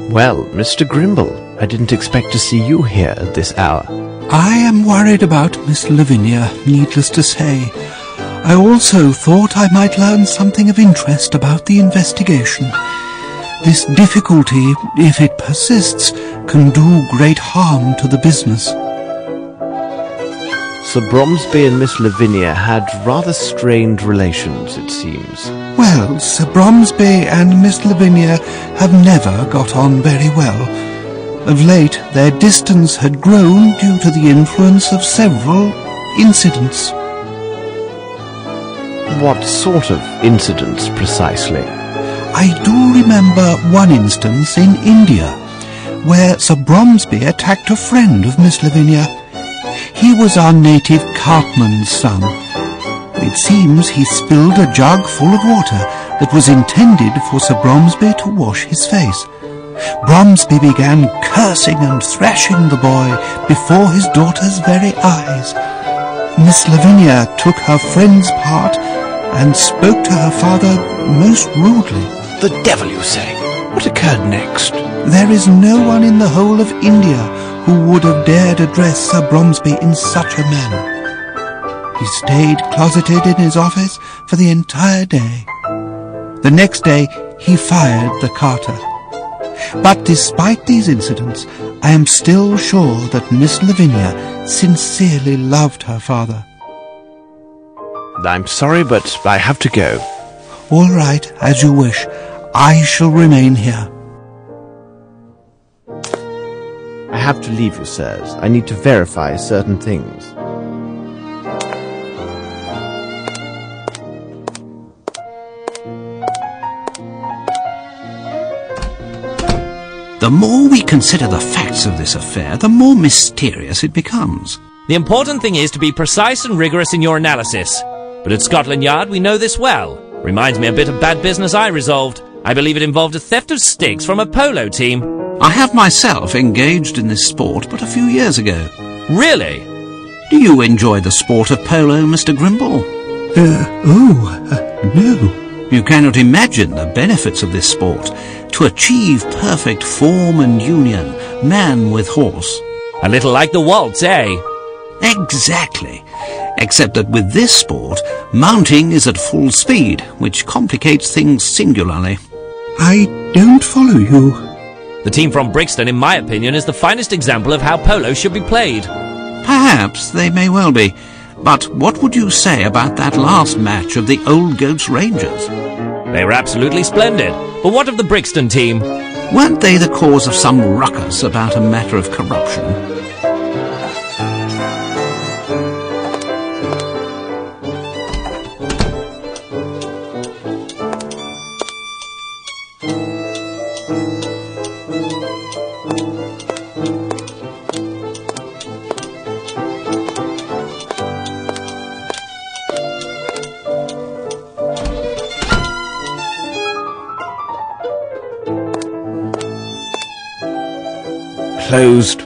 Well, Mr. Grimble, I didn't expect to see you here at this hour. I am worried about Miss Lavinia, needless to say. I also thought I might learn something of interest about the investigation. This difficulty, if it persists, can do great harm to the business. Sir Bromsby and Miss Lavinia had rather strained relations, it seems. Well, Sir Bromsby and Miss Lavinia have never got on very well. Of late, their distance had grown due to the influence of several incidents. What sort of incidents, precisely? I do remember one instance in India, where Sir Bromsby attacked a friend of Miss Lavinia. He was our native cartman's son. It seems he spilled a jug full of water that was intended for Sir Bromsby to wash his face. Bromsby began cursing and thrashing the boy before his daughter's very eyes. Miss Lavinia took her friend's part and spoke to her father most rudely. The devil, you say? What occurred next? There is no one in the whole of India who would have dared address Sir Bromsby in such a manner. He stayed closeted in his office for the entire day. The next day he fired the carter. But despite these incidents, I am still sure that Miss Lavinia sincerely loved her father. I'm sorry, but I have to go. All right, as you wish. I shall remain here. I have to leave you, sirs. I need to verify certain things. The more we consider the facts of this affair, the more mysterious it becomes. The important thing is to be precise and rigorous in your analysis. But at Scotland Yard we know this well. Reminds me a bit of bad business I resolved. I believe it involved a theft of sticks from a polo team. I have myself engaged in this sport but a few years ago. Really? Do you enjoy the sport of polo, Mr. Grimble? No. You cannot imagine the benefits of this sport. To achieve perfect form and union, man with horse. A little like the waltz, eh? Exactly. Except that with this sport, mounting is at full speed, which complicates things singularly. I don't follow you. The team from Brixton, in my opinion, is the finest example of how polo should be played. Perhaps they may well be. But what would you say about that last match of the Old Goats Rangers? They were absolutely splendid. But what of the Brixton team? Weren't they the cause of some ruckus about a matter of corruption? Closed.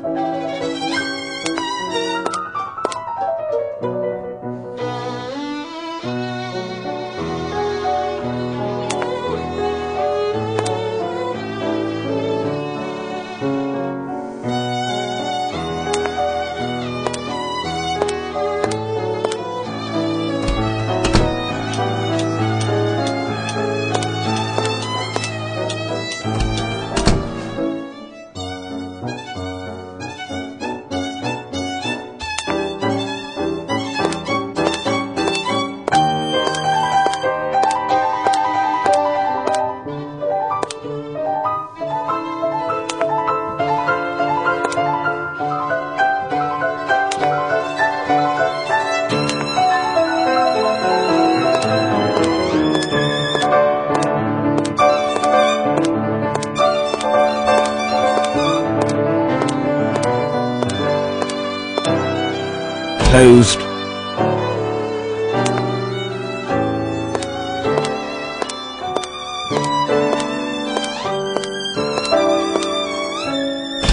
Closed.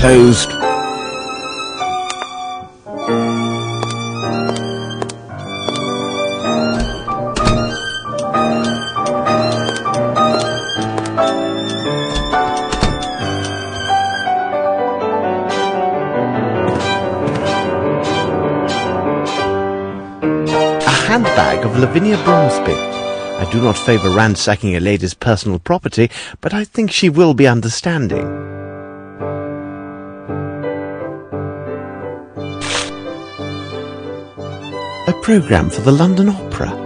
Closed. of Lavinia Bromsby. I do not favour ransacking a lady's personal property, but I think she will be understanding. A programme for the London Opera.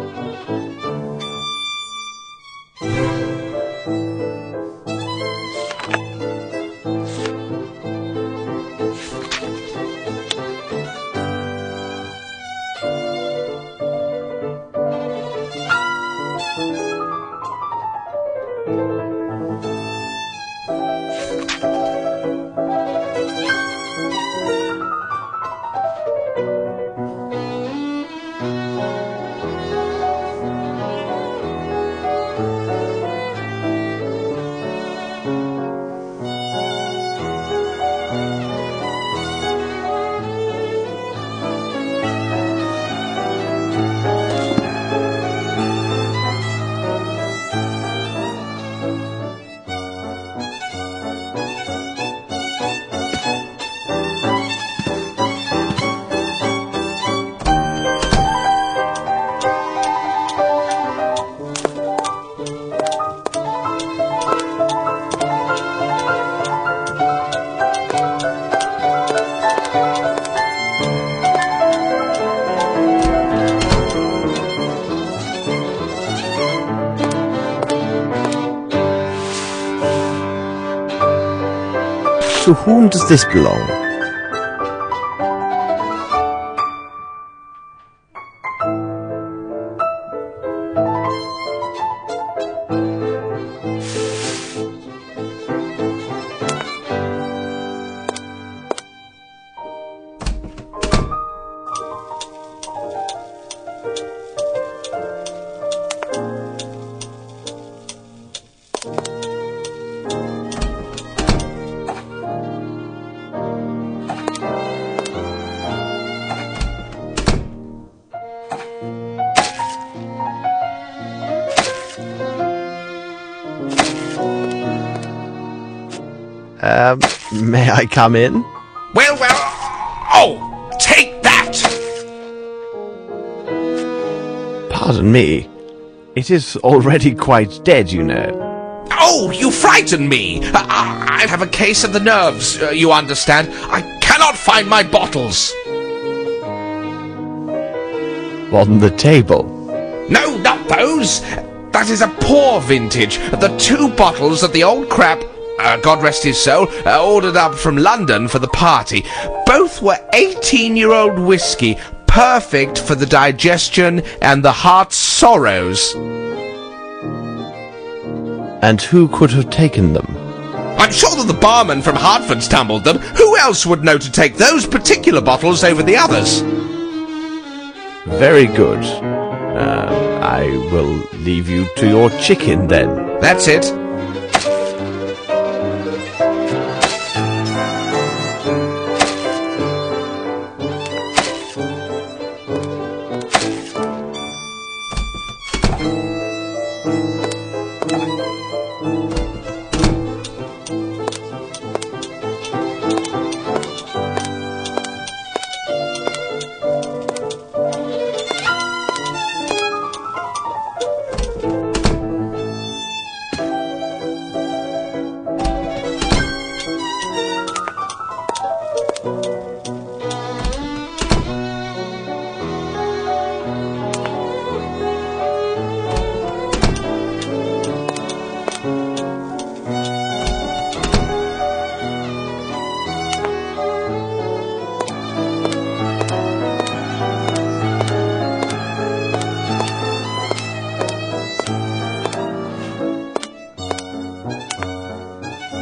To whom does this belong? May I come in? Well, oh, take that! Pardon me. It is already quite dead, you know. Oh, you frighten me! I have a case of the nerves, you understand. I cannot find my bottles. On the table? No, not those! That is a poor vintage. The 2 bottles that the old crap, God rest his soul, ordered up from London for the party. Both were 18-year-old whiskey, perfect for the digestion and the heart's sorrows. And who could have taken them? I'm sure that the barman from Hertford stumbled them. Who else would know to take those particular bottles over the others? Very good. I will leave you to your chicken, then. That's it.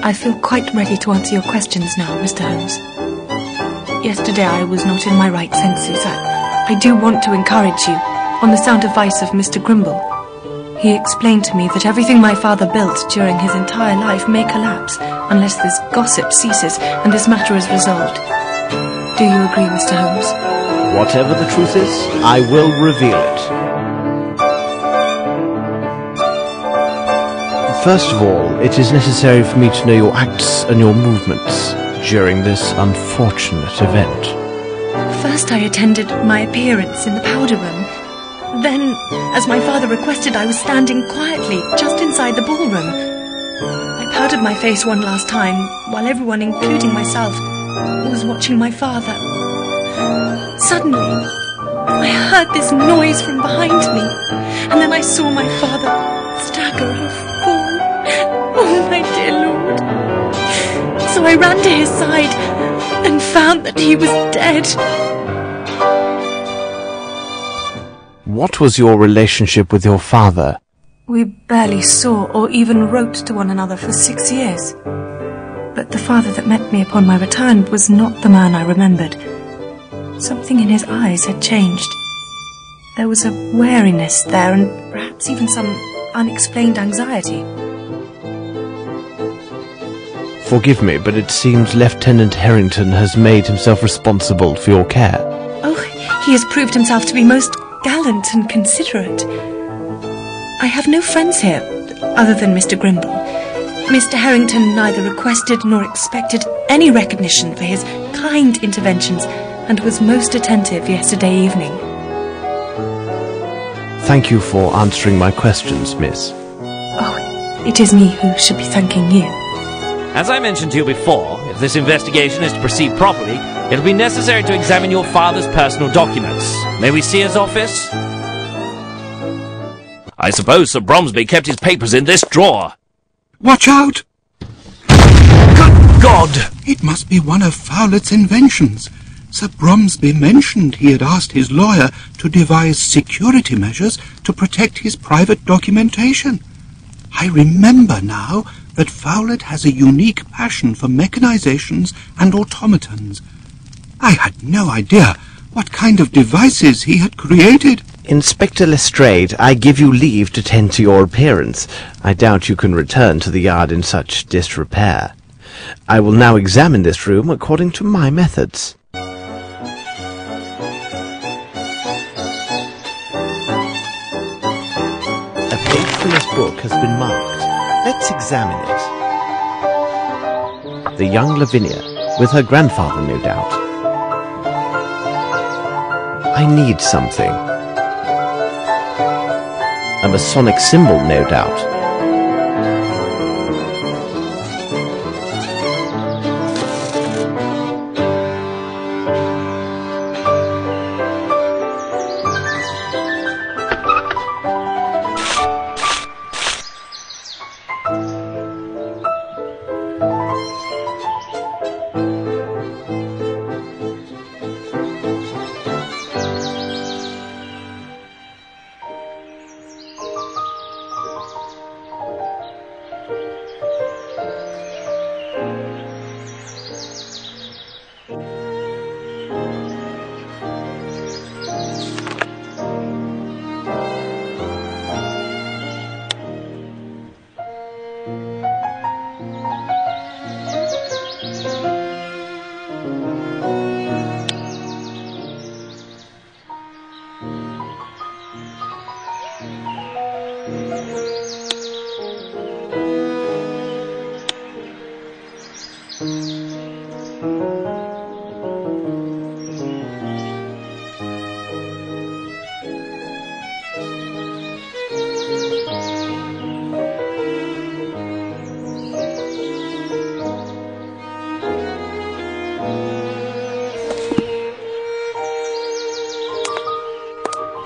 I feel quite ready to answer your questions now, Mr. Holmes. Yesterday I was not in my right senses. I do want to encourage you, on the sound advice of Mr. Grimble. He explained to me that everything my father built during his entire life may collapse unless this gossip ceases and this matter is resolved. Do you agree, Mr. Holmes? Whatever the truth is, I will reveal it. First of all, it is necessary for me to know your acts and your movements during this unfortunate event. First I attended my appearance in the powder room. Then, as my father requested, I was standing quietly just inside the ballroom. I powdered my face one last time, while everyone, including myself, was watching my father. Suddenly, I heard this noise from behind me, and then I saw my father stagger and fall. Oh, my dear Lord. So I ran to his side and found that he was dead. What was your relationship with your father? We barely saw or even wrote to one another for 6 years. But the father that met me upon my return was not the man I remembered. Something in his eyes had changed. There was a wariness there, and perhaps even some unexplained anxiety. Forgive me, but it seems Lieutenant Harrington has made himself responsible for your care. Oh, he has proved himself to be most gallant and considerate. I have no friends here, other than Mr. Grimble. Mr. Harrington neither requested nor expected any recognition for his kind interventions, and was most attentive yesterday evening. Thank you for answering my questions, miss. Oh, it is me who should be thanking you. As I mentioned to you before, if this investigation is to proceed properly, it'll be necessary to examine your father's personal documents. May we see his office? I suppose Sir Bromsby kept his papers in this drawer. Watch out! Good God! It must be one of Fowlett's inventions. Sir Bromsby mentioned he had asked his lawyer to devise security measures to protect his private documentation. I remember now that Fowlett has a unique passion for mechanizations and automatons. I had no idea what kind of devices he had created. Inspector Lestrade, I give you leave to tend to your appearance. I doubt you can return to the yard in such disrepair. I will now examine this room according to my methods. A page from this book has been marked. Let's examine it. The young Lavinia, with her grandfather, no doubt. I need something. A Masonic symbol, no doubt.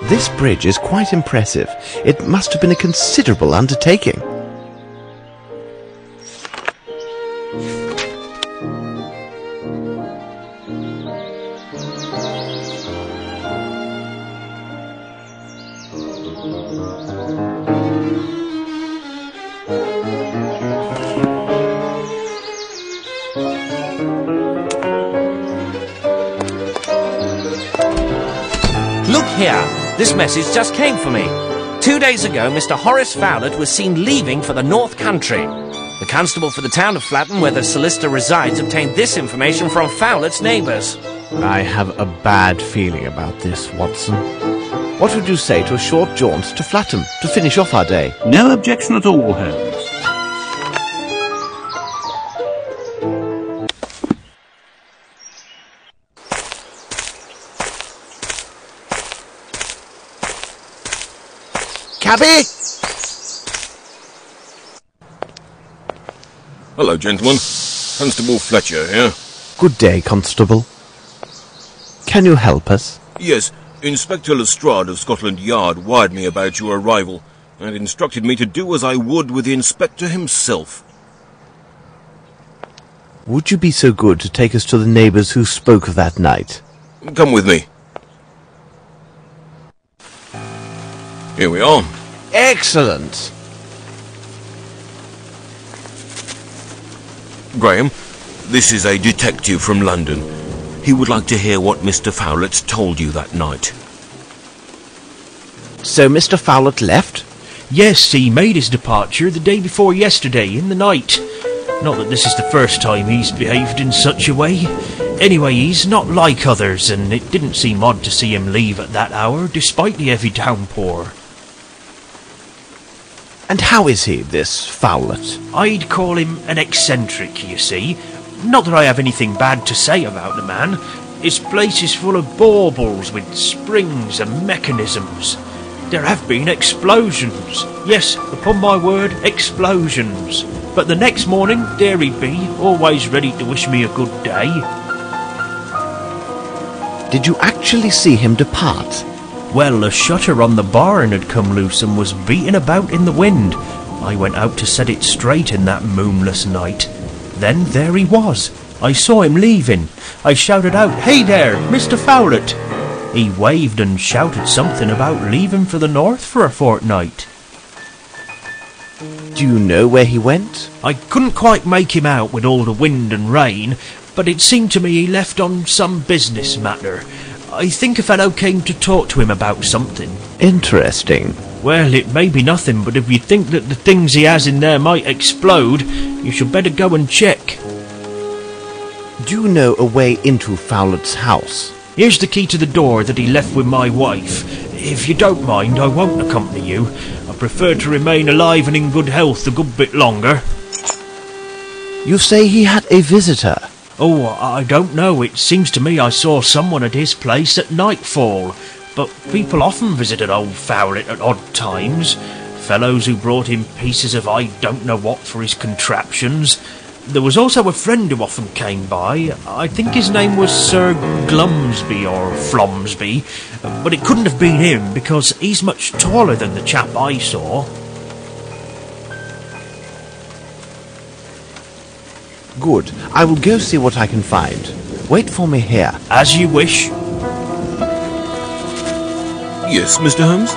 This bridge is quite impressive. It must have been a considerable undertaking. Look here! This message just came for me. 2 days ago, Mr. Horace Fowlett was seen leaving for the North Country. The constable for the town of Flatham, where the solicitor resides, obtained this information from Fowlett's neighbours. I have a bad feeling about this, Watson. What would you say to a short jaunt to Flatham to finish off our day? No objection at all, Holmes. cabby? Hello, gentlemen. Constable Fletcher here. Good day, Constable. Can you help us? Yes, Inspector Lestrade of Scotland Yard wired me about your arrival and instructed me to do as I would with the Inspector himself. Would you be so good to take us to the neighbours who spoke of that night? Come with me. Here we are. Excellent! Graham, this is a detective from London. He would like to hear what Mr. Fowlett told you that night. So Mr. Fowlett left? Yes, he made his departure the day before yesterday, in the night. Not that this is the first time he's behaved in such a way. Anyway, he's not like others, and it didn't seem odd to see him leave at that hour, despite the heavy downpour. And how is he, this Fowlett? I'd call him an eccentric, you see. Not that I have anything bad to say about the man. His place is full of baubles with springs and mechanisms. There have been explosions. Yes, upon my word, explosions. But the next morning, there he'd be, always ready to wish me a good day. Did you actually see him depart? Well, a shutter on the barn had come loose and was beating about in the wind. I went out to set it straight in that moonless night. Then there he was. I saw him leaving. I shouted out, "Hey there, Mr. Fowlett!" He waved and shouted something about leaving for the north for a fortnight. Do you know where he went? I couldn't quite make him out with all the wind and rain, but it seemed to me he left on some business matter. I think a fellow came to talk to him about something. Interesting. Well, it may be nothing, but if you think that the things he has in there might explode, you should better go and check. Do you know a way into Fowlett's house? Here's the key to the door that he left with my wife. If you don't mind, I won't accompany you. I prefer to remain alive and in good health a good bit longer. You say he had a visitor? Oh, I don't know. It seems to me I saw someone at his place at nightfall. But people often visited old Fowlett at odd times. Fellows who brought him pieces of I don't know what for his contraptions. There was also a friend who often came by. I think his name was Sir Glumsby or Flomsby, but it couldn't have been him because he's much taller than the chap I saw. Good. I will go see what I can find. Wait for me here. As you wish. Yes, Mr. Holmes?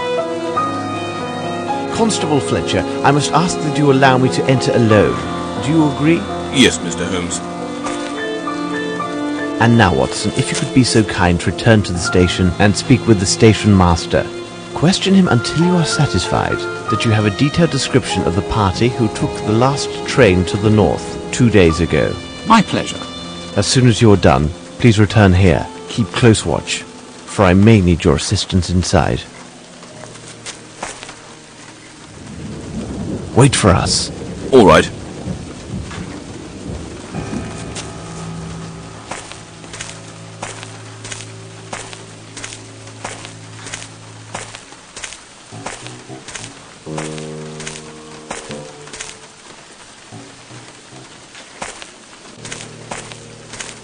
Constable Fletcher, I must ask that you allow me to enter alone. Do you agree? Yes, Mr. Holmes. And now, Watson, if you could be so kind to return to the station and speak with the station master. Question him until you are satisfied that you have a detailed description of the party who took the last train to the north 2 days ago. My pleasure. As soon as you're done, please return here. Keep close watch, for I may need your assistance inside. Wait for us. All right.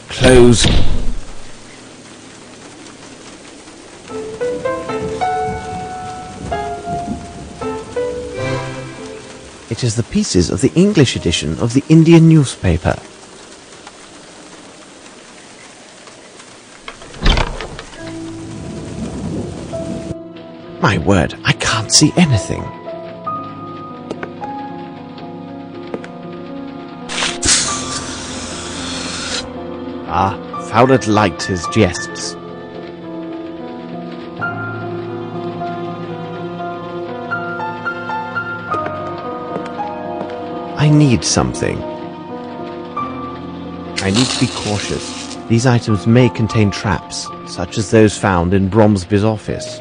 Close. It is the pieces of the English edition of the Indian newspaper. My word, I can't see anything. Ah, Fowlett liked his jests. I need something. I need to be cautious. These items may contain traps, such as those found in Bromsby's office.